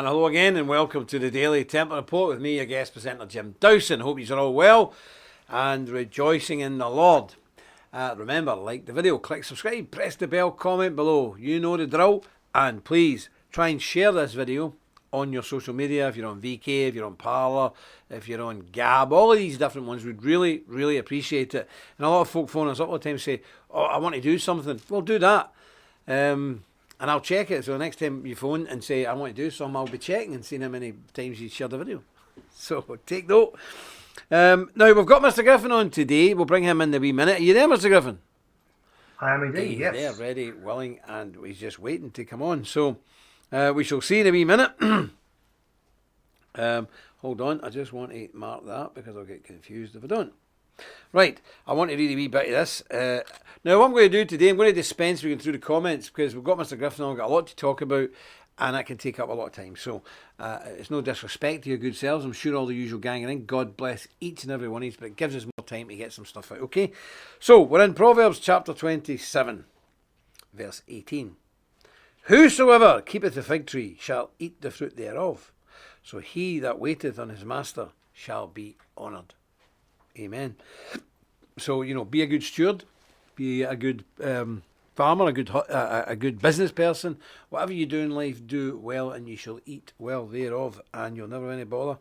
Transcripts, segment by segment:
And hello again and welcome to the Daily Templar Report with me, your guest presenter Jim Dowson. Hope you're all well and rejoicing in the Lord. Remember, like the video, click subscribe, press the bell, comment below. You know the drill. And please try and share this video on your social media. If you're on VK, if you're on Parler, if you're on Gab, all of these different ones, we'd really, really appreciate it. And a lot of folk phone us up all the time say, oh, I want to do something. Well, do that. And I'll check it. So the next time you phone and say, I want to do something, I'll be checking and seeing how many times you shared the video. So take note. Now, we've got Mr. Griffin on today. We'll bring him in the wee minute. Are you there, Mr. Griffin? I am indeed, He's yes. there, ready, willing, and he's just waiting to come on. So we shall see in a wee minute. Hold on. I just want to mark that because I'll get confused if I don't. Right, I want to read a wee bit of this. Now, what I'm going to do today, I'm going to dispense with going through the comments because we've got Mr. Griffin on, we've got a lot to talk about, and that can take up a lot of time. So, it's no disrespect to your good selves. I'm sure all the usual gang are in. God bless each and every one of you, but it gives us more time to get some stuff out, okay? So, we're in Proverbs chapter 27, verse 18. Whosoever keepeth the fig tree shall eat the fruit thereof, so he that waiteth on his master shall be honoured. Amen. So, be a good steward, be a good farmer, a good business person. Whatever you do in life, do well, and you shall eat well thereof, and you'll never have any bother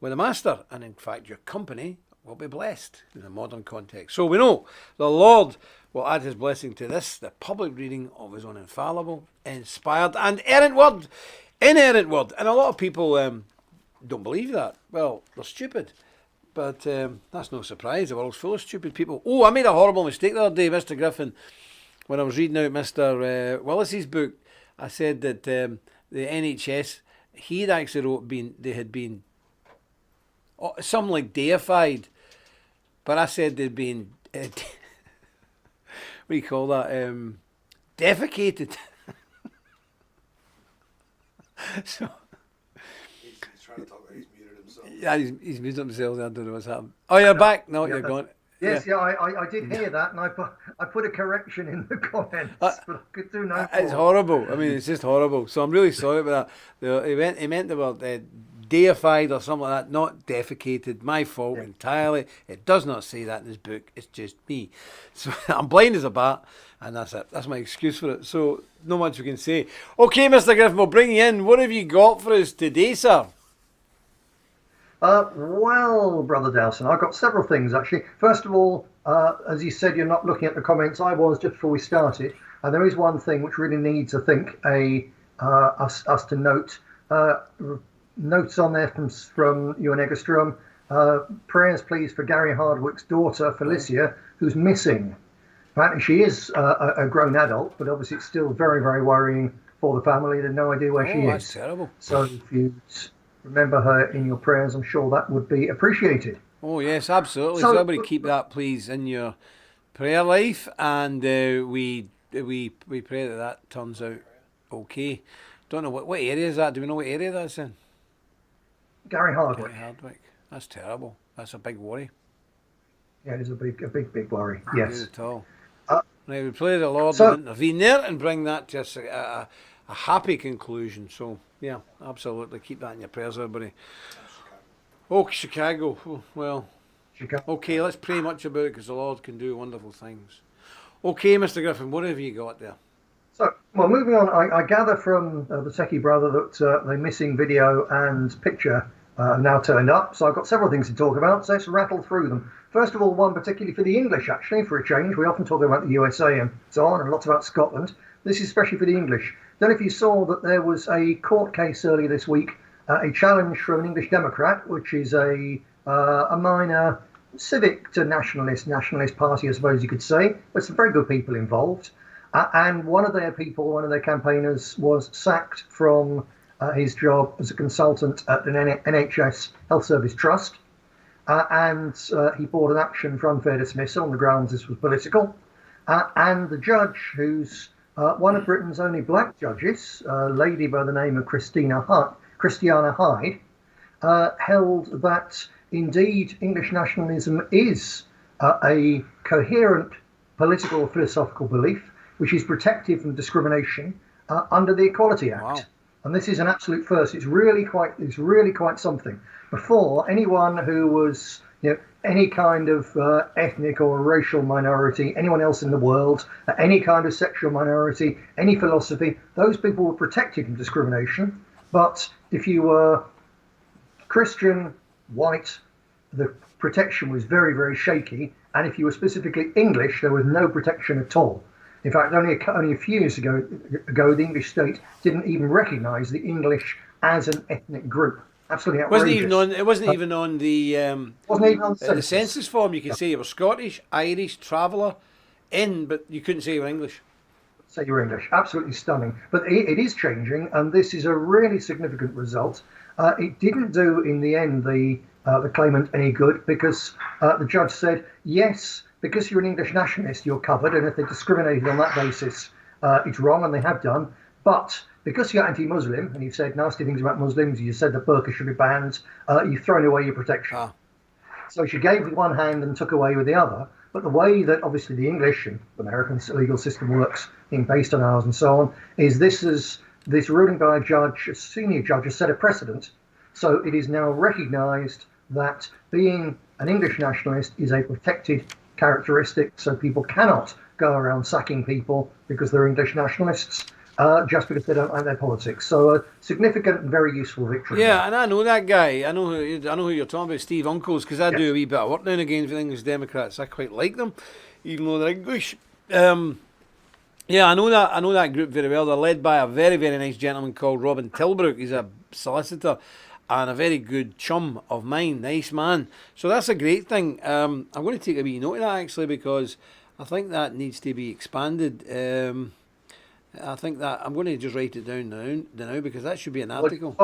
with the master. And in fact, your company will be blessed in a modern context. So we know the Lord will add his blessing to this, the public reading of his own infallible, inspired, and inerrant word. And a lot of people don't believe that. Well, they're stupid. But that's no surprise. The world's full of stupid people. Oh, I made a horrible mistake the other day, Mr. Griffin, when I was reading out Mr. Willis's book. I said that the NHS, he'd actually wrote they had been something like deified, but I said they'd been what do you call that? Defecated. So. He's trying to talk about he's muted himself. Yeah, he's muted himself. I don't know what's happened. Oh, you're back. No, you're gone. Yes, I did hear that, and I put a correction in the comments, but I could do no more. It's horrible. I mean, it's just horrible. So I'm really sorry about that. He meant the word deified or something like that, not defecated. My fault entirely. It does not say that in his book. It's just me. So I'm blind as a bat, and that's it. That's my excuse for it. So not much we can say. Okay, Mr. Griffin, we'll bring you in. What have you got for us today, sir? Well, Brother Dowson, I've got several things, actually. First of all, as you said, you're not looking at the comments. I was just before we started. And there is one thing which really needs, I think, us to note. Notes on there from Ewan Eggerstrom. Prayers, please, for Gary Hardwick's daughter, Felicia, who's missing. Apparently, she is a grown adult, but obviously it's still very, very worrying for the family. They have no idea where she is. That's terrible. So if you remember her in your prayers, I'm sure that would be appreciated. Oh, yes, absolutely. So everybody keep that, please, in your prayer life, and we pray that turns out okay. Don't know what area is that. Do we know what area that's in? Gary Hardwick. Gary Hardwick. That's terrible. That's a big worry. Yeah, it is a big worry. Yes. Not at all. Now we pray the Lord will intervene there and bring that to a happy conclusion. So yeah, absolutely. Keep that in your prayers, everybody. Oh, Chicago. Oh, well, Chicago. Okay, let's pray much about it because the Lord can do wonderful things. Okay, Mr. Griffin, what have you got there? So, well, moving on, I gather from the techie brother that the missing video and picture now turned up. So I've got several things to talk about. So let's rattle through them. First of all, one particularly for the English, actually, for a change. We often talk about the USA and so on, and lots about Scotland. This is especially for the English. Don't know if you saw that there was a court case earlier this week, a challenge from an English Democrat, which is a minor civic to nationalist party, I suppose you could say. But some very good people involved. And one of their campaigners, was sacked from his job as a consultant at an NHS Health Service Trust. And he brought an action for unfair dismissal on the grounds this was political. And the judge, who's one of Britain's only black judges, a lady by the name of Christiana Hyde, held that indeed English nationalism is a coherent political or philosophical belief which is protected from discrimination under the Equality Act. Wow. and this is an absolute first. It's really quite something. Before, anyone who was any kind of ethnic or racial minority, anyone else in the world, any kind of sexual minority, any philosophy, those people were protected from discrimination. But if you were Christian, white, the protection was very, very shaky. And if you were specifically English, there was no protection at all. In fact, only a few years ago, the English state didn't even recognise the English as an ethnic group. Absolutely outrageous. It wasn't even on the census form. You could say you were Scottish, Irish, traveller, but you couldn't say you were English. Say you're English. Absolutely stunning. But it is changing, and this is a really significant result. It didn't do, in the end, the claimant any good, because the judge said, yes, because you're an English nationalist, you're covered, and if they discriminated on that basis, it's wrong, and they have done. But because you're anti-Muslim, and you've said nasty things about Muslims, you said the burqa should be banned, you've thrown away your protection. So she gave with one hand and took away with the other. But the way that obviously the English and American legal system works, being based on ours and so on, is this ruling by a senior judge, has set a precedent. So it is now recognised that being an English nationalist is a protected characteristic, so people cannot go around sacking people because they're English nationalists, just because they don't like their politics. So a significant and very useful victory. Yeah, and I know that guy. I know who you're talking about, Steve Uncles, because I do a wee bit of work now and again for the English Democrats. I quite like them, even though they're English. Yeah, I know that group very well. They're led by a very, very nice gentleman called Robin Tilbrook. He's a solicitor and a very good chum of mine. Nice man. So that's a great thing. I'm going to take a wee note of that, actually, because I think that needs to be expanded. I think that I'm going to just write it down now because that should be an article.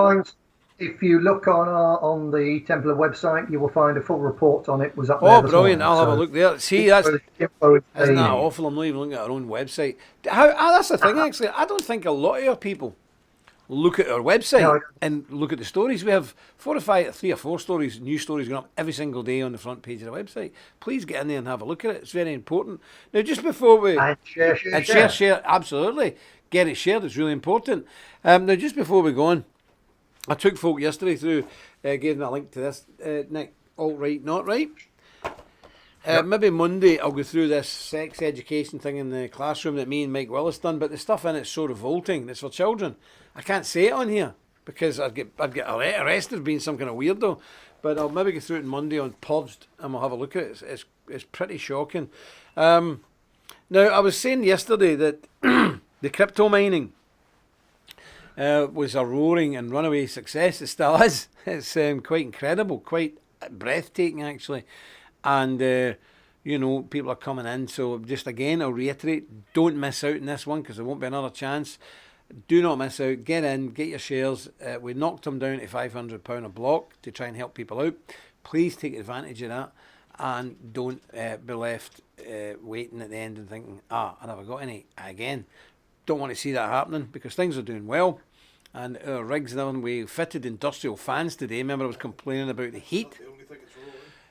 If you look on the Templar website, you will find a full report on it. Was up there. Oh, brilliant! I'll have a look there. See, isn't that awful? I'm not even looking at our own website. That's the thing, actually. I don't think a lot of your people look at our website and look at the stories. We have 3 or 4 stories, new stories going up every single day on the front page of the website. Please get in there and have a look at it. It's very important. Now, just before we... And share. Absolutely. Get it shared. It's really important. Now, just before we go on, I took folk yesterday through, gave them a link to this, Nick, alt right, not right. Maybe Monday I'll go through this sex education thing in the classroom that me and Mike Willis done, but the stuff in it's so revolting. It's for children. I can't say it on here because I'd get arrested for being some kind of weirdo. But I'll maybe go through it on Monday on Purged and we'll have a look at it. It's pretty shocking. Now, I was saying yesterday that the crypto mining was a roaring and runaway success. It still is. It's quite incredible, quite breathtaking, actually. And, people are coming in. So just again, I'll reiterate, don't miss out on this one because there won't be another chance. Do not miss out. Get in, get your shares. We knocked them down to £500 a block to try and help people out. Please take advantage of that and don't be left waiting at the end and thinking, I never got any again. Don't want to see that happening because things are doing well. And our rigs and everything, we fitted industrial fans today. Remember I was complaining about the heat.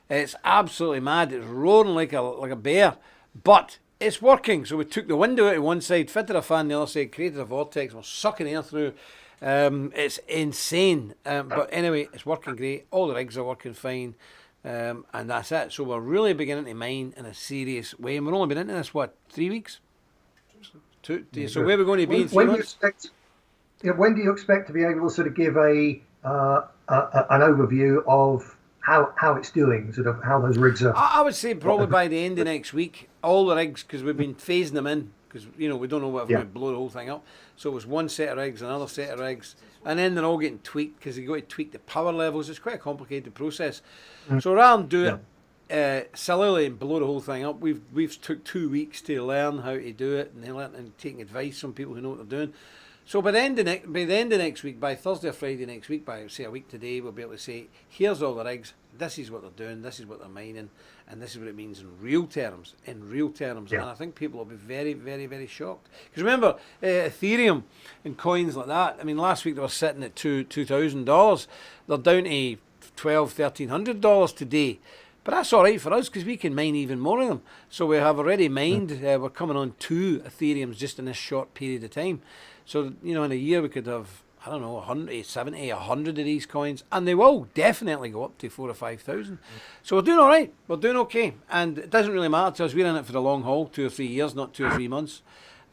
It's absolutely mad. It's roaring like a bear. But it's working. So we took the window out of one side, fitted a fan on the other side, created a vortex, we're sucking air through. It's insane. But anyway, it's working great. All the rigs are working fine. And that's it. So we're really beginning to mine in a serious way. And we've only been into this, 3 weeks? So where are we going to be in 3 months? When do you expect to be able to sort of give an overview of how it's doing, sort of how those rigs are? I would say probably by the end of next week, all the rigs, because we've been phasing them in, because we don't know whether we're going to blow the whole thing up. So it was one set of rigs, another set of rigs, and then they're all getting tweaked because you got to tweak the power levels. It's quite a complicated process. So rather than do it sillily and blow the whole thing up, we've took 2 weeks to learn how to do it and taking advice from people who know what they're doing. So by the end of next week, by Thursday or Friday next week, by say a week today, we'll be able to say, here's all the rigs, this is what they're doing, this is what they're mining, and this is what it means in real terms. And I think people will be very, very, very shocked. Because remember, Ethereum and coins like that, I mean, last week they were sitting at $2,000. They're down to $1,200, $1,300 today. But that's all right for us because we can mine even more of them. So we have already mined, we're coming on 2 Ethereums just in this short period of time. So, in a year we could have I don't know, 100, 70, 100 of these coins, and they will definitely go up to 4,000 or 5,000. So we're doing all right. We're doing okay, and it doesn't really matter to us. We're in it for the long haul, 2 or 3 years, not 2 or 3 months.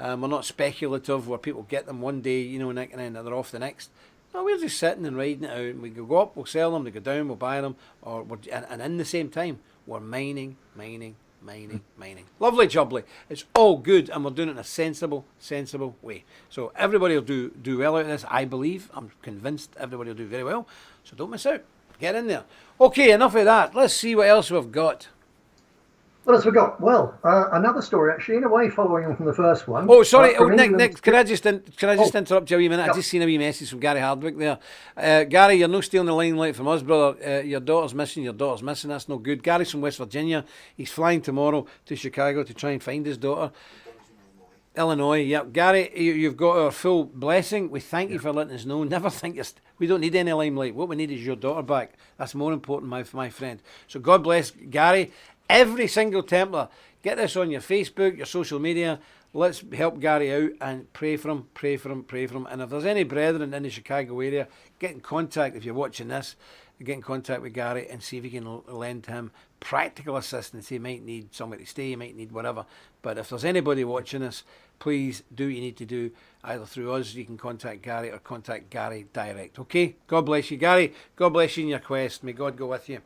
We're not speculative where people get them one day, and then they're off the next. No, we're just sitting and riding it out. And we could go up, we'll sell them. They go down, we'll buy them, and in the same time, we're mining. Lovely jubbly. It's all good, and we're doing it in a sensible way. So everybody will do well out of this, I believe. I'm convinced everybody will do very well. So don't miss out. Get in there. Okay, enough of that. Let's see what else we've got. What else we got? Well, another story actually, in a way, following on from the first one. Oh, sorry, Nick. Can I just interrupt you a wee minute? I just seen a wee message from Gary Hardwick there. Gary, you're no stealing the limelight from us, brother. Your daughter's missing. That's no good. Gary's from West Virginia. He's flying tomorrow to Chicago to try and find his daughter. Illinois, yeah. Gary, you've got our full blessing. We thank you for letting us know. Never think we don't need any limelight. What we need is your daughter back. That's more important, my friend. So God bless Gary. Every single Templar, get this on your Facebook, your social media. Let's help Gary out and pray for him. And if there's any brethren in the Chicago area, get in contact. If you're watching this, get in contact with Gary and see if you can lend him practical assistance. He might need somewhere to stay, he might need whatever. But if there's anybody watching this, please do what you need to do. Either through us, you can contact Gary, or contact Gary direct. Okay? God bless you, Gary. God bless you in your quest. May God go with you.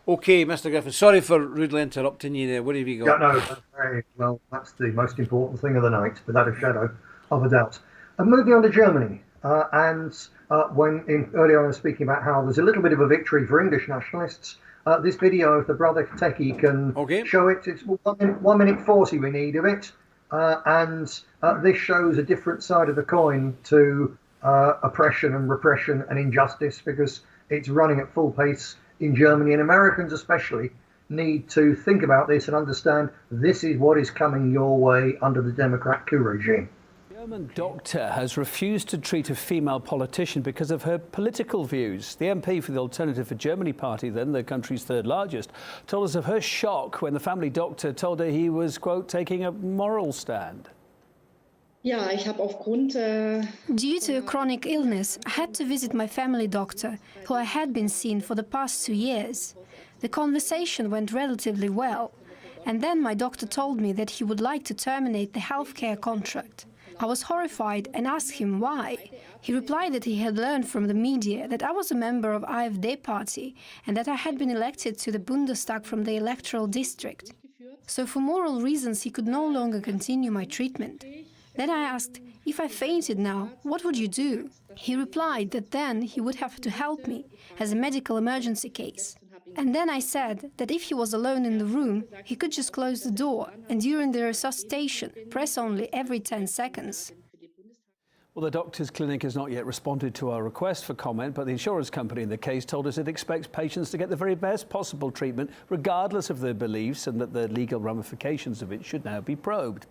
Okay, Mr. Griffin, sorry for rudely interrupting you there. What have you got? Yeah, no, very well, that's the most important thing of the night, without a shadow of a doubt. Moving on to Germany, earlier I was speaking about how there's a little bit of a victory for English nationalists. This video, if the brother Techie can show it, it's 1 minute 40 we need of it. This shows a different side of the coin to oppression and repression and injustice, because it's running at full pace in Germany, and Americans especially need to think about this and understand this is what is coming your way under the Democrat coup regime. A German doctor has refused to treat a female politician because of her political views. The MP for the Alternative for Germany party, then the country's third largest, told us of her shock when the family doctor told her he was, quote, taking a moral stand. Due to a chronic illness, I had to visit my family doctor, who I had been seeing for the past 2 years. The conversation went relatively well, and then my doctor told me that he would like to terminate the healthcare contract. I was horrified and asked him why. He replied that he had learned from the media that I was a member of AfD party and that I had been elected to the Bundestag from the electoral district. So for moral reasons he could no longer continue my treatment. Then I asked, if I fainted now, what would you do? He replied that then he would have to help me, as a medical emergency case. And then I said that if he was alone in the room, he could just close the door and during the resuscitation, press only every 10 seconds. Well, the doctor's clinic has not yet responded to our request for comment, but the insurance company in the case told us it expects patients to get the very best possible treatment, regardless of their beliefs, and that the legal ramifications of it should now be probed.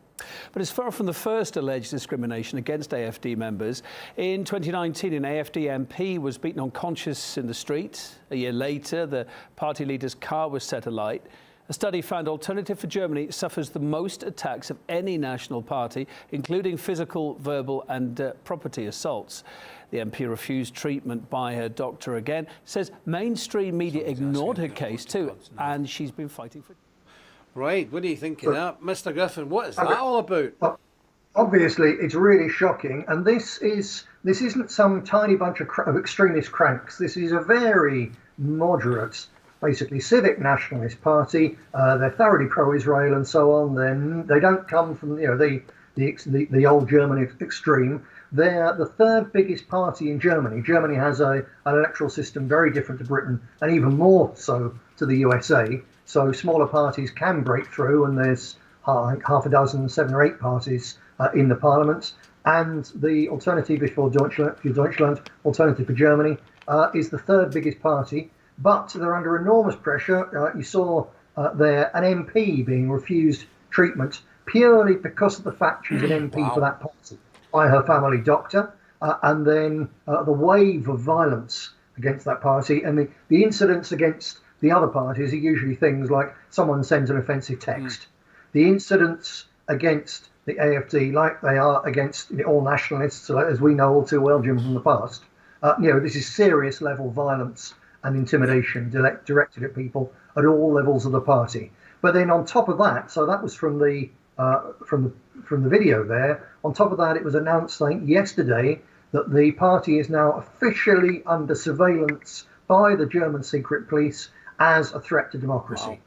But it's far from the first alleged discrimination against AfD members. In 2019, an AfD MP was beaten unconscious in the street. A year later, the party leader's car was set alight. A study found Alternative for Germany suffers the most attacks of any national party, including physical, verbal and property assaults. The MP refused treatment by her doctor again, says mainstream media ignored her case too, and she's been fighting for... Right, what do you think of that? Mr. Griffin, what is that all about? Obviously, it's really shocking, and this isn't some tiny bunch of extremist cranks. This is a very moderate, basically civic nationalist party. They're thoroughly pro-Israel and so on. Then they don't come from the old German extreme. They're the third biggest party in Germany. Germany has an electoral system very different to Britain, and even more so to the USA. So smaller parties can break through, and there's half a dozen, 7 or 8 parties in the parliament. And the Alternative for Deutschland, Alternative for Germany, is the third biggest party. But they're under enormous pressure. You saw there an MP being refused treatment purely because of the fact she's an MP for that party by her family doctor. And then the wave of violence against that party, and the incidents against the other parties are usually things like someone sends an offensive text. The incidents against the AFD like they are against all nationalists, as we know all too well, Jim, from the past. This is serious level violence and intimidation directed at people at all levels of the party. But then on top of that, so that was from the video there. On top of that, it was announced, I think, yesterday that the party is now officially under surveillance by the German secret police as a threat to democracy. Wow.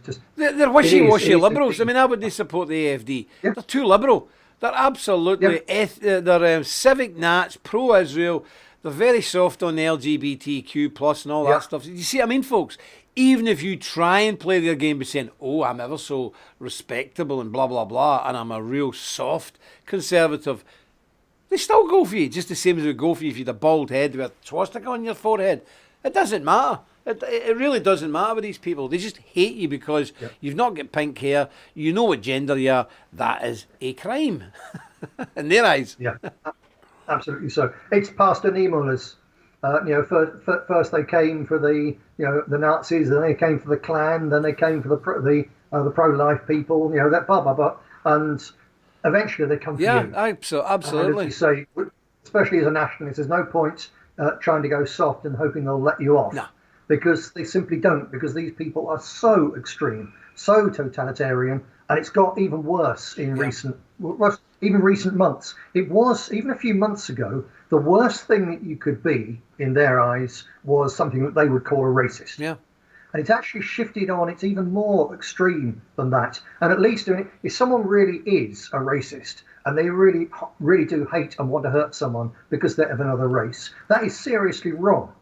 Just, they're wishy-washy liberals. indeed. I mean, how would they support the AFD? Yeah. They're too liberal. They're absolutely they're civic nats, pro-Israel. They're very soft on the LGBTQ plus and all that stuff. You see what I mean, folks? Even if you try and play their game by saying, oh, I'm ever so respectable and blah, blah, blah, and I'm a real soft conservative, they still go for you, just the same as they would go for you if you had a bald head with a swastika on your forehead. It doesn't matter. It really doesn't matter with these people. They just hate you because you've not got pink hair, you know what gender you are. That is a crime in their eyes. Yeah, absolutely so. It's Pastor Niemöller's. First they came for the Nazis, then they came for the Klan, then they came for the pro-life people. That blah blah blah, and eventually they come for you. Yeah, absolutely. And as you say, especially as a nationalist, there's no point trying to go soft and hoping they'll let you off. No. Because they simply don't. Because these people are so extreme, so totalitarian, and it's got even worse in recent months. It was even a few months ago. The worst thing that you could be in their eyes was something that they would call a racist. Yeah. And it's actually shifted on. It's even more extreme than that. And at least if someone really is a racist and they really, really do hate and want to hurt someone because they're of another race, that is seriously wrong.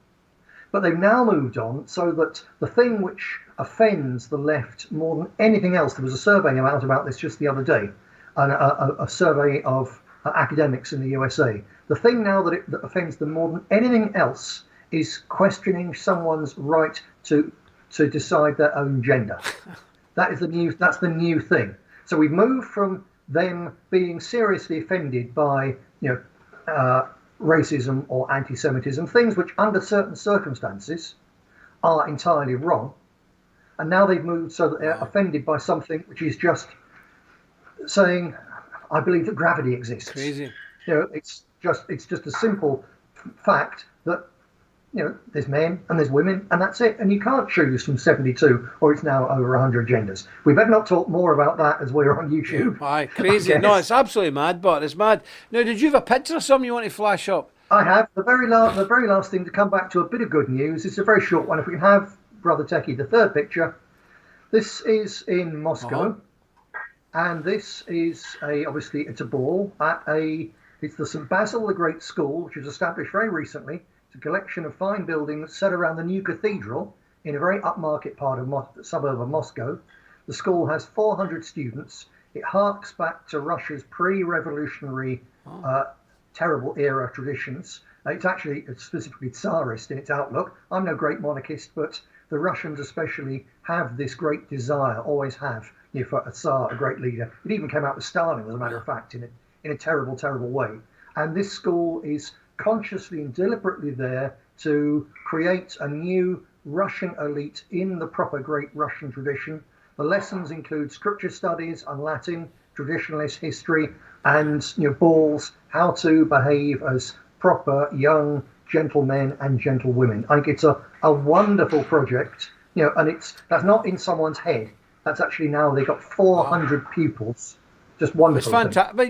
But they've now moved on so that the thing which offends the left more than anything else, there was a survey out about this just the other day, and a survey of academics in the USA. The thing now that offends them more than anything else is questioning someone's right to decide their own gender. That's the new thing. So we've moved from them being seriously offended by racism or anti-Semitism, things which under certain circumstances are entirely wrong, and now they've moved so that they're offended by something which is just saying, I believe that gravity exists. Crazy. It's just a simple fact that there's men and there's women and that's it, and you can't choose from 72 or it's now over 100 genders. We better not talk more about that as we're on YouTube. Aye, crazy. No, it's absolutely mad, but it's mad. Now, did you have a picture of something you want to flash up? I have. The very last thing to come back to a bit of good news. It's a very short one. If we can have, Brother Techie, the third picture. This is in Moscow, and this is obviously it's a ball at it's the St. Basil the Great School, which was established very recently. It's a collection of fine buildings set around the new cathedral in a very upmarket part of the suburb of Moscow. The school has 400 students. It harks back to Russia's pre-revolutionary terrible era traditions. It's actually specifically Tsarist in its outlook. I'm no great monarchist, but the Russians especially have this great desire, always have, for a Tsar, a great leader. It even came out with Stalin, as a matter of fact, in a terrible, terrible way. And this school is consciously and deliberately there to create a new Russian elite in the proper great Russian tradition. The lessons include scripture studies and Latin, traditionalist history, and balls, how to behave as proper young gentlemen and gentlewomen. I think it's a wonderful project, and that's not in someone's head. That's actually now they've got 400 pupils. Just wonderful. It's fantastic, but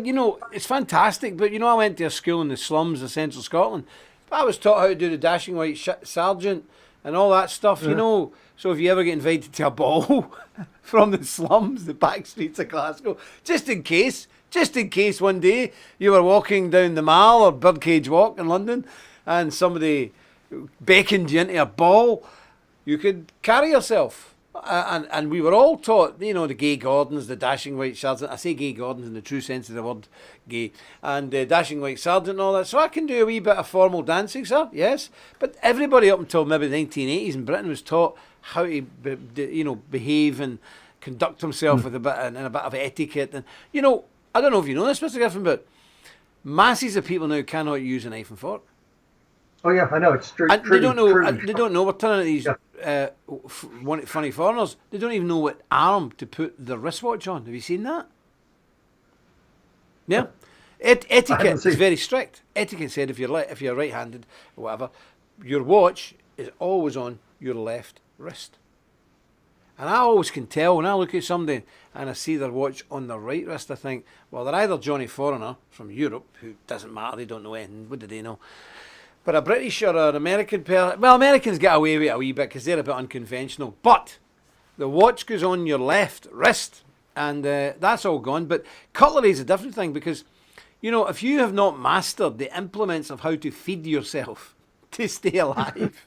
it's fantastic. But I went to a school in the slums of central Scotland. I was taught how to do the dashing white sergeant and all that stuff, So if you ever get invited to a ball from the slums, the back streets of Glasgow, just in case one day you were walking down the Mall or Birdcage Walk in London and somebody beckoned you into a ball, you could carry yourself. And we were all taught, the gay Gordons, the dashing white sergeant. I say gay Gordons in the true sense of the word gay. And dashing white sergeant and all that. So I can do a wee bit of formal dancing, sir, yes. But everybody up until maybe the 1980s in Britain was taught how to, behave and conduct himself with a bit of etiquette. And, I don't know if you know this, Mr. Griffin, but masses of people now cannot use a knife and fork. Oh yeah, I know, it's true. And they don't know. We're turning to these funny foreigners. They don't even know what arm to put their wristwatch on. Have you seen that? Yeah. Etiquette is very strict. Etiquette said if you're right-handed or whatever, your watch is always on your left wrist. And I always can tell when I look at somebody and I see their watch on their right wrist, I think, well, they're either Johnny Foreigner from Europe, who doesn't matter, they don't know anything, what do they know? But a British or an American person, well, Americans get away with it a wee bit because they're a bit unconventional. But the watch goes on your left wrist, and that's all gone. But cutlery is a different thing because, you know, if you have not mastered the implements of how to feed yourself to stay alive,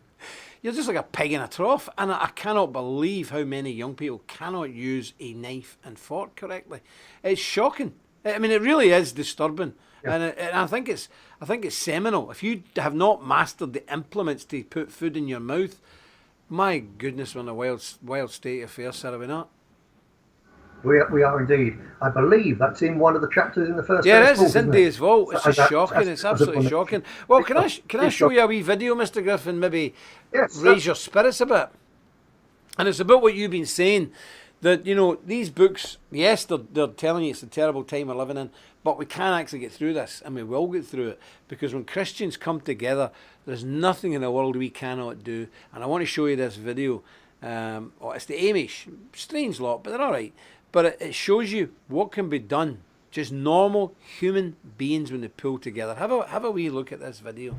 you're just like a pig in a trough. And I cannot believe how many young people cannot use a knife and fork correctly. It's shocking. I mean, it really is disturbing. Yeah. And I think it's seminal. If you have not mastered the implements to put food in your mouth, my goodness, we're in a wild state of affairs, sir, are we not? We are indeed. I believe that's in one of the chapters in the first. Yeah, it is. It's in Dave's Vault. It's just shocking. It's absolutely shocking. Well, can I show you a wee video, Mr. Griffin? Maybe raise your spirits a bit. And it's about what you've been saying. That, you know, these books, yes, they're telling you it's a terrible time we're living in, but we can actually get through this, and we will get through it, because when Christians come together, there's nothing in the world we cannot do. And I want to show you this video. It's the Amish, strange lot, but they're all right. But it shows you what can be done, just normal human beings when they pull together. Have a wee look at this video.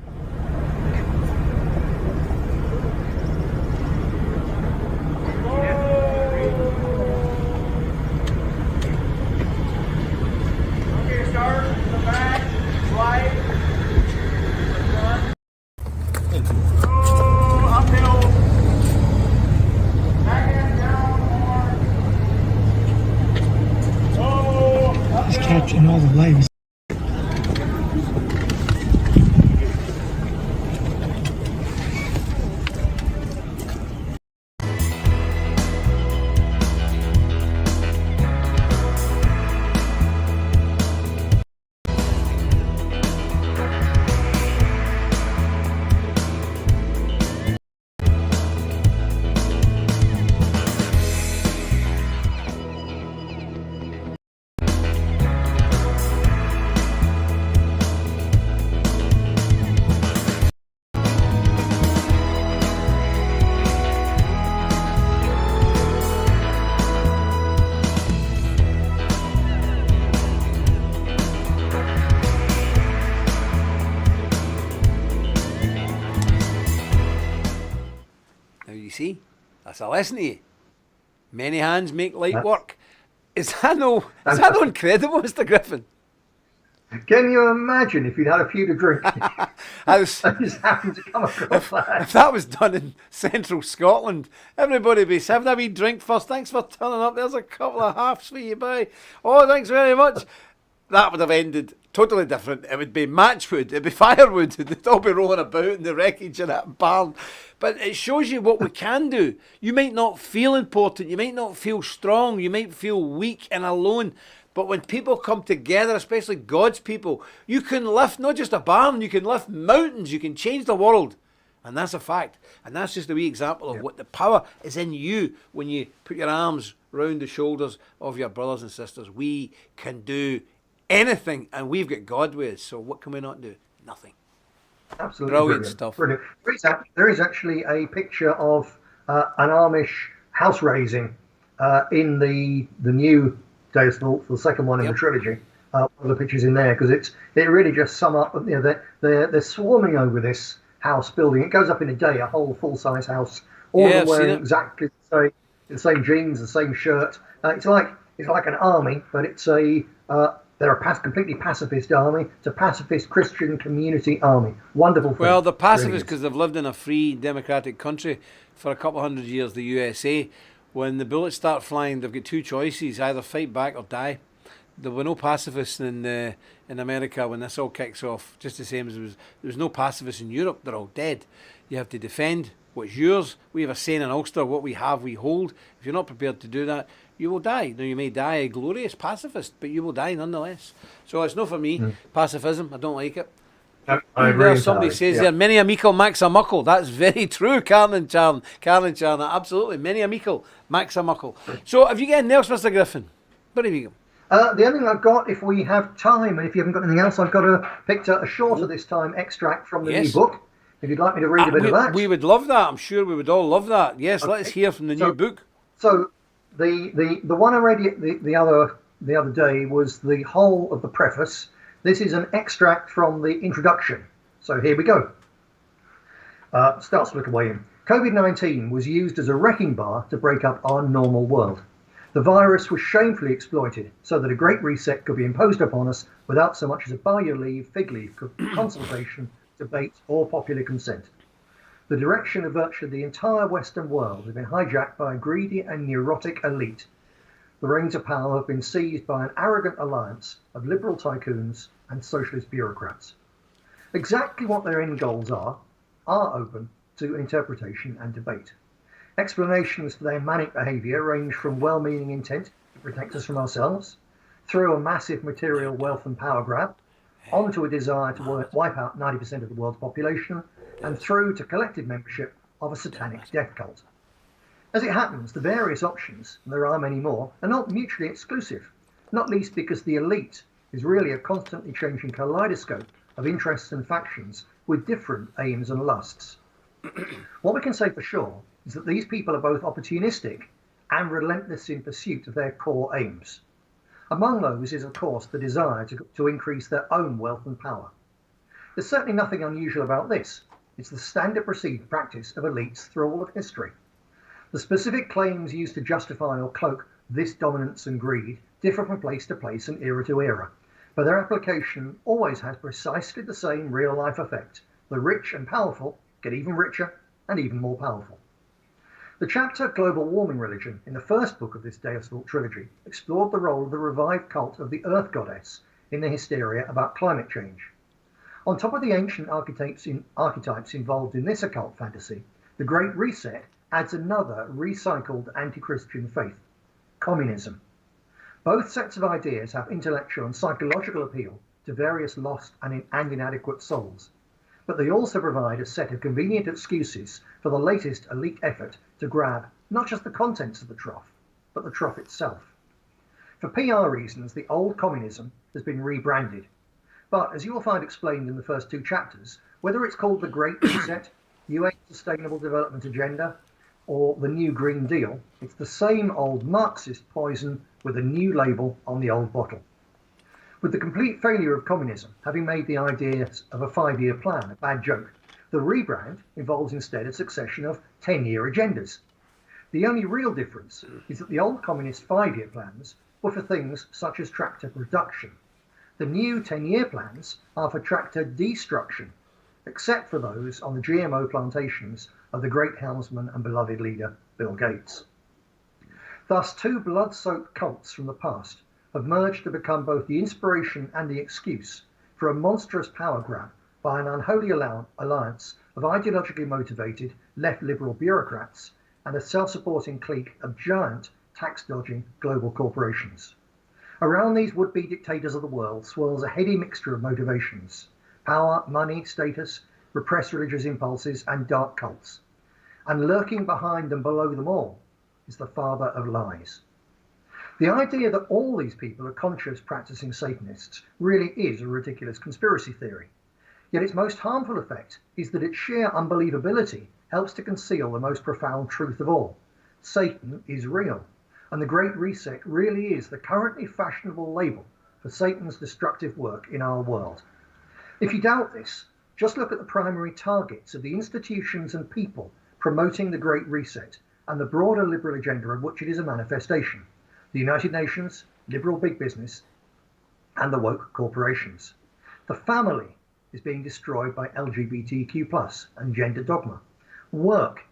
Catching all the lives. See, that's a lesson to you. Many hands make light work. Is that no incredible, Mr. Griffin? Can you imagine if you'd had a few to drink? I just happened to come across that. If that was done in central Scotland, everybody would be having a wee drink first. Thanks for turning up. There's a couple of halves for you, bye. Oh, thanks very much. That would have ended totally different. It would be matchwood, it'd be firewood, they'd all be rolling about in the wreckage of that barn. But it shows you what we can do. You might not feel important, you might not feel strong, you might feel weak and alone. But when people come together, especially God's people, you can lift not just a barn, you can lift mountains, you can change the world. And that's a fact. And that's just a wee example of what the power is in you when you put your arms round the shoulders of your brothers and sisters. We can do anything, and we've got God with us, so what can we not do? Nothing. Absolutely brilliant stuff. Brilliant. There is actually a picture of an Amish house raising in the new Deus Vult, the second one in the trilogy. One of the pictures in there, because it really just sum up. You know, they're swarming over this house building. It goes up in a day, a whole full-size house, all of them wearing exactly the same jeans, the same shirt. It's like an army, but it's they're a completely pacifist army. It's a pacifist Christian community army. Wonderful thing. Well, they're pacifists because they've lived in a free democratic country for a couple of hundred years, the USA. When the bullets start flying, they've got two choices: either fight back or die. There were no pacifists in America when this all kicks off, just the same as there was no pacifists in Europe. They're all dead. You have to defend what's yours. We have a saying in Ulster: what we have, we hold. If you're not prepared to do that, you will die. Now, you may die a glorious pacifist, but you will die nonetheless. So it's not for me, pacifism. I don't like it. I agree. Somebody says there, many a meikle max a muckle. That's very true, Carlin Charn. Absolutely. Many a meikle max a muckle. So have you got anything else, Mr. Griffin? What have you got? The only thing I've got, if we have time, and if you haven't got anything else, I've got picked a shorter this time extract from the new Yes. book. If you'd like me to read a bit of that. We would love that. I'm sure we would all love that. Yes, Okay. let us hear from the So- new book. So the one I read the other day was the whole of the preface. This is an extract from the introduction. So here we go. Starts to look away in. COVID-19 was used as a wrecking bar to break up our normal world. The virus was shamefully exploited so that a great reset could be imposed upon us without so much as a buy your leave, fig leaf, consultation, debate, or popular consent. The direction of virtually the entire Western world has been hijacked by a greedy and neurotic elite. The reins of power have been seized by an arrogant alliance of liberal tycoons and socialist bureaucrats. Exactly what their end goals are open to interpretation and debate. Explanations for their manic behaviour range from well-meaning intent to protect us from ourselves, through a massive material wealth and power grab, onto a desire to wipe out 90% of the world's population, and through to collective membership of a satanic death cult. As it happens, the various options, and there are many more, are not mutually exclusive, not least because the elite is really a constantly changing kaleidoscope of interests and factions with different aims and lusts. What we can say for sure is that these people are both opportunistic and relentless in pursuit of their core aims. Among those is, of course, the desire to increase their own wealth and power. There's certainly nothing unusual about this. It's the standard practice of elites through all of history. The specific claims used to justify or cloak this dominance and greed differ from place to place and era to era, but their application always has precisely the same real-life effect. The rich and powerful get even richer and even more powerful. The chapter Global Warming Religion in the first book of this Day of Salt trilogy explored the role of the revived cult of the Earth Goddess in the hysteria about climate change. On top of the ancient archetypes involved in this occult fantasy, the Great Reset adds another recycled anti-Christian faith, communism. Both sets of ideas have intellectual and psychological appeal to various lost and inadequate souls, but they also provide a set of convenient excuses for the latest elite effort to grab not just the contents of the trough, but the trough itself. For PR reasons, the old communism has been rebranded. But as you will find explained in the first two chapters, whether it's called the Great Reset, UN Sustainable Development Agenda, or the New Green Deal, it's the same old Marxist poison with a new label on the old bottle. With the complete failure of communism having made the idea of a 5-year plan a bad joke, the rebrand involves instead a succession of 10-year agendas. The only real difference is that the old communist 5-year plans were for things such as tractor production. The new 10-year plans are for tractor destruction, except for those on the GMO plantations of the great helmsman and beloved leader, Bill Gates. Thus, two blood-soaked cults from the past have merged to become both the inspiration and the excuse for a monstrous power grab by an unholy alliance of ideologically motivated left liberal bureaucrats and a self-supporting clique of giant tax-dodging global corporations. Around these would-be dictators of the world swirls a heady mixture of motivations: power, money, status, repressed religious impulses, and dark cults. And lurking behind and below them all is the father of lies. The idea that all these people are conscious practicing Satanists really is a ridiculous conspiracy theory. Yet its most harmful effect is that its sheer unbelievability helps to conceal the most profound truth of all. Satan is real, and the Great Reset really is the currently fashionable label for Satan's destructive work in our world. If you doubt this, just look at the primary targets of the institutions and people promoting the Great Reset and the broader liberal agenda of which it is a manifestation: the United Nations, liberal big business, and the woke corporations. The family is being destroyed by LGBTQ+ and gender dogma. Work,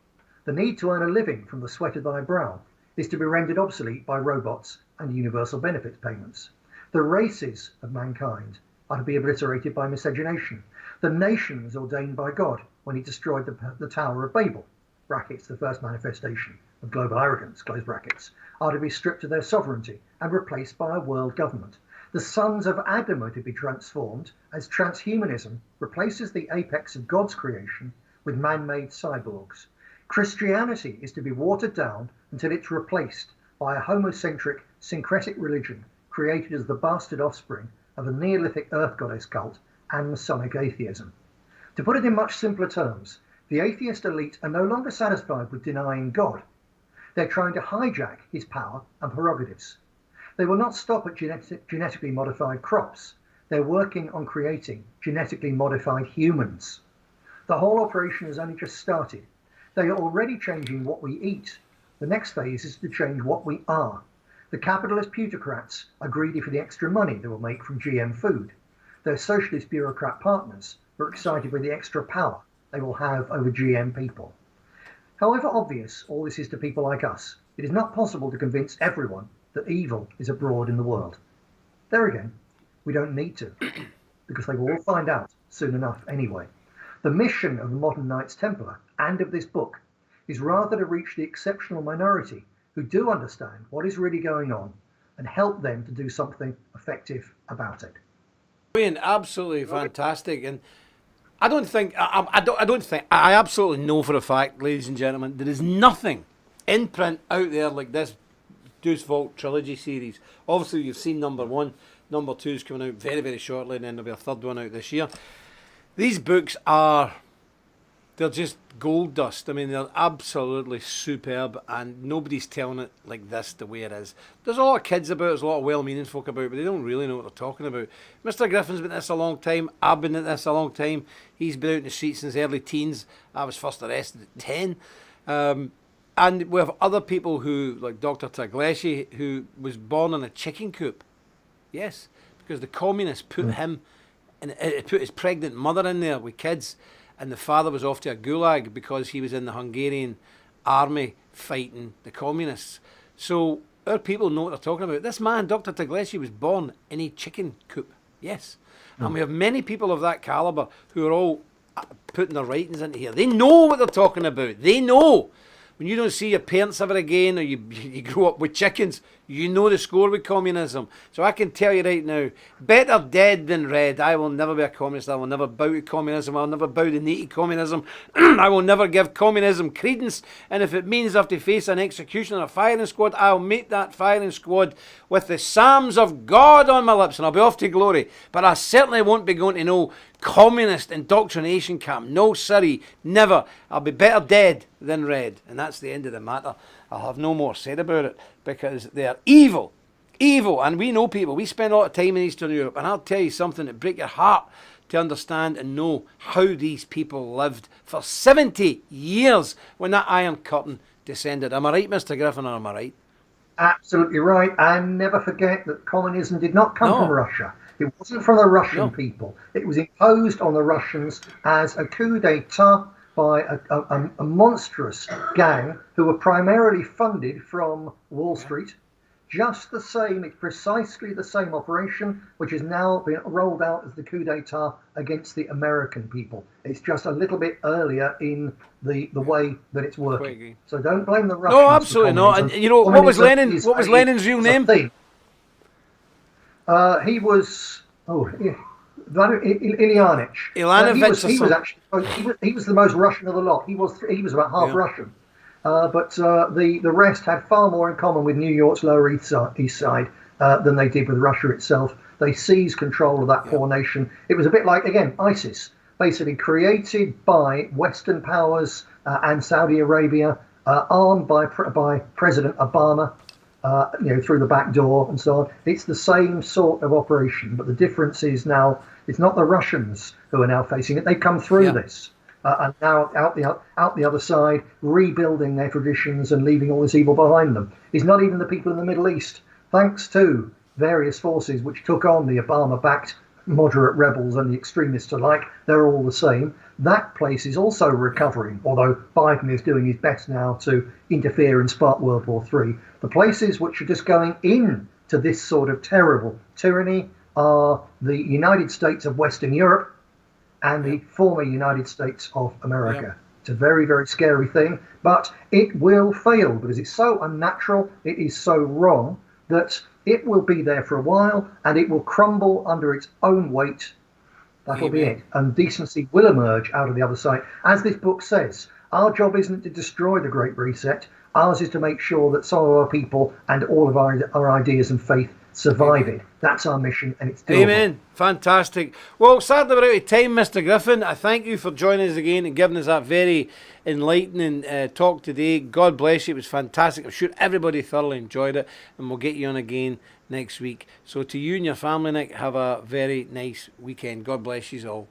the need to earn a living from the sweat of thy brow, is to be rendered obsolete by robots and universal benefits payments. The races of mankind are to be obliterated by miscegenation. The nations ordained by God when he destroyed the Tower of Babel, brackets, the first manifestation of global arrogance, close brackets, are to be stripped of their sovereignty and replaced by a world government. The sons of Adam are to be transformed as transhumanism replaces the apex of God's creation with man-made cyborgs. Christianity is to be watered down until it's replaced by a homocentric, syncretic religion created as the bastard offspring of a Neolithic earth goddess cult and Masonic atheism. To put it in much simpler terms, the atheist elite are no longer satisfied with denying God. They're trying to hijack his power and prerogatives. They will not stop at genetically modified crops. They're working on creating genetically modified humans. The whole operation has only just started. They are already changing what we eat. The next phase is to change what we are. The capitalist plutocrats are greedy for the extra money they will make from GM food. Their socialist bureaucrat partners are excited with the extra power they will have over GM people. However obvious all this is to people like us, it is not possible to convince everyone that evil is abroad in the world. There again, we don't need to, because they will all find out soon enough anyway. The mission of the modern Knights Templar and of this book is rather to reach the exceptional minority who do understand what is really going on and help them to do something effective about it. Brilliant, absolutely fantastic, and I absolutely know for a fact, ladies and gentlemen, there is nothing in print out there like this Deuce Vault trilogy series. Obviously, you've seen number 1, number 2 is coming out very, very shortly, and then there'll be a third one out this year. These books they're just gold dust. I mean, they're absolutely superb, and nobody's telling it like this the way it is. There's a lot of kids about, there's a lot of well-meaning folk about, but they don't really know what they're talking about. Mr. Griffin's been at this a long time. I've been at this a long time. He's been out in the streets since early teens. I was first arrested at 10. And we have other people who, like Dr. Tagleschi, who was born in a chicken coop. Yes, because the communists put him, and put his pregnant mother in there with kids, and the father was off to a gulag because he was in the Hungarian army fighting the communists. So our people know what they're talking about. This man, Dr. Tagleschi, was born in a chicken coop. Yes. And we have many people of that calibre who are all putting their writings into here. They know what they're talking about. They know. When you don't see your parents ever again, or you grow up with chickens, you know the score with communism. So I can tell you right now, better dead than red. I will never be a communist. I will never bow to communism. I will never bow the knee to communism. I will never give communism credence. And if it means I have to face an execution or a firing squad, I'll meet that firing squad with the psalms of God on my lips, and I'll be off to glory. But I certainly won't be going to no communist indoctrination camp. No, sorry, never. I'll be better dead than red. And that's the end of the matter. I'll have no more said about it, because they're evil. Evil. And we know people. We spend a lot of time in Eastern Europe, and I'll tell you something that break your heart to understand and know how these people lived for 70 years when that Iron Curtain descended. Am I right, Mr. Griffin, or am I right? Absolutely right. And never forget that communism did not come from Russia. It wasn't from the Russian people. It was imposed on the Russians as a coup d'etat by a monstrous gang who were primarily funded from Wall Street. Just the same, it's precisely the same operation which has now been rolled out as the coup d'etat against the American people. It's just a little bit earlier in the way that it's working. So don't blame the Russians. No, absolutely not. And you know, what was Lenin's real name? He was Ilyich. He was the most Russian of the lot. He was about half Russian, but the rest had far more in common with New York's Lower East Side than they did with Russia itself. They seized control of that poor nation. It was a bit like, again, ISIS, basically created by Western powers and Saudi Arabia, armed by President Obama. Through the back door and so on. It's the same sort of operation, but the difference is now it's not the Russians who are now facing it. They come through this and now out the other side, rebuilding their traditions and leaving all this evil behind them. It's not even the people in the Middle East, thanks to various forces which took on the Obama-backed moderate rebels and the extremists alike. They're all the same. That place is also recovering, although Biden is doing his best now to interfere and spark World War III. The places which are just going into this sort of terrible tyranny are the United States of Western Europe and the former United States of America. It's a very, very scary thing, but it will fail because it's so unnatural, it is so wrong, that it will be there for a while and it will crumble under its own weight. That'll be it. And decency will emerge out of the other side. As this book says, our job isn't to destroy the Great Reset. Ours is to make sure that some of our people and all of our ideas and faith survive it. That's our mission, and it's doable. Amen. Fantastic. Well, sadly we're out of time, Mr. Griffin. I thank you for joining us again and giving us that very enlightening talk today. God bless you. It was fantastic. I'm sure everybody thoroughly enjoyed it, and we'll get you on again next week. So to you and your family, Nick, have a very nice weekend. God bless you all.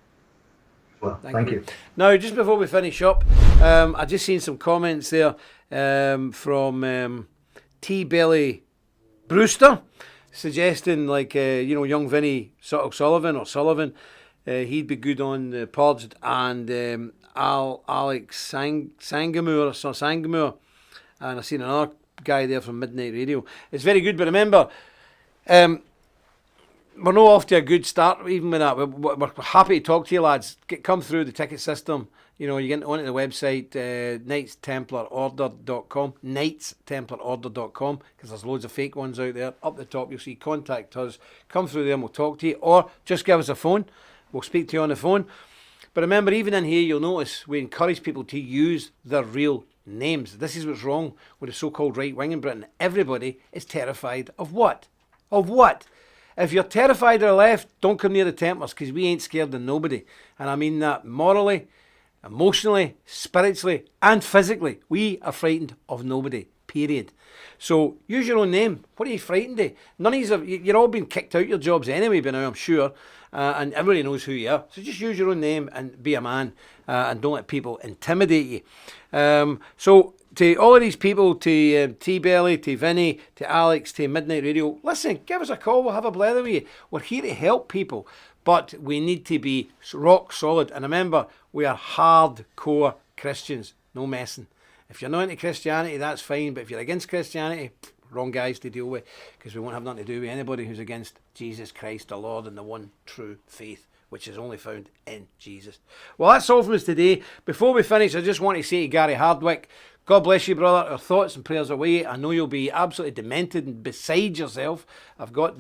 Well, thank you. Now, just before we finish up, I just seen some comments there from T-Belly Brewster, suggesting like young Vinny Sullivan, he'd be good on the Purged, and Alex Sangamur, and I seen another guy there from Midnight Radio. It's very good, but remember, we're not off to a good start even with that. We're happy to talk to you, lads. Come through the ticket system. You know, you get onto the website, knightstemplarorder.com, knightstemplarorder.com, because there's loads of fake ones out there. Up the top, you'll see contact us. Come through there and we'll talk to you, or just give us a phone. We'll speak to you on the phone. But remember, even in here, you'll notice we encourage people to use their real names. This is what's wrong with the so-called right wing in Britain. Everybody is terrified of what? Of what? If you're terrified of the left, don't come near the Templars, because we ain't scared of nobody. And I mean that morally, emotionally, spiritually, and physically. We are frightened of nobody, period. So use your own name. What are you frightened of? None of you're all being kicked out your jobs anyway by now, I'm sure. And everybody knows who you are. So just use your own name and be a man, and don't let people intimidate you. So to all of these people, to T-Belly, to Vinny, to Alex, to Midnight Radio, listen, give us a call. We'll have a blather with you. We're here to help people, but we need to be rock solid. And remember, we are hardcore Christians. No messing. If you're not into Christianity, that's fine. But if you're against Christianity, wrong guys to deal with, because we won't have nothing to do with anybody who's against Jesus Christ, the Lord, and the one true faith, which is only found in Jesus. Well, that's all from us today. Before we finish, I just want to say to Gary Hardwick, God bless you, brother. Our thoughts and prayers away. I know you'll be absolutely demented and beside yourself. I've got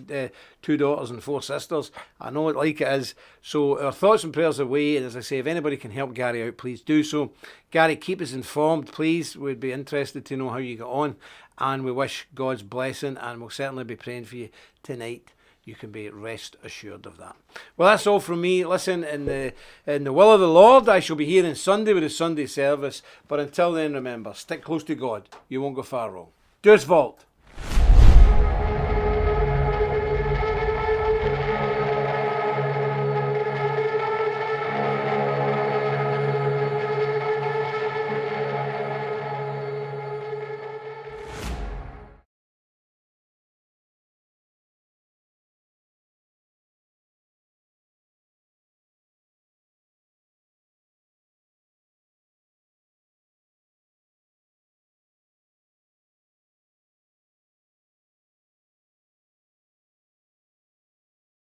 2 daughters and 4 sisters. I know it like it is. So our thoughts and prayers away. And as I say, if anybody can help Gary out, please do so. Gary, keep us informed, please. We'd be interested to know how you got on. And we wish God's blessing, and we'll certainly be praying for you tonight. You can be rest assured of that. Well, that's all from me. Listen, in the will of the Lord, I shall be here on Sunday with the Sunday service. But until then, remember, stick close to God. You won't go far wrong. Deus Volt.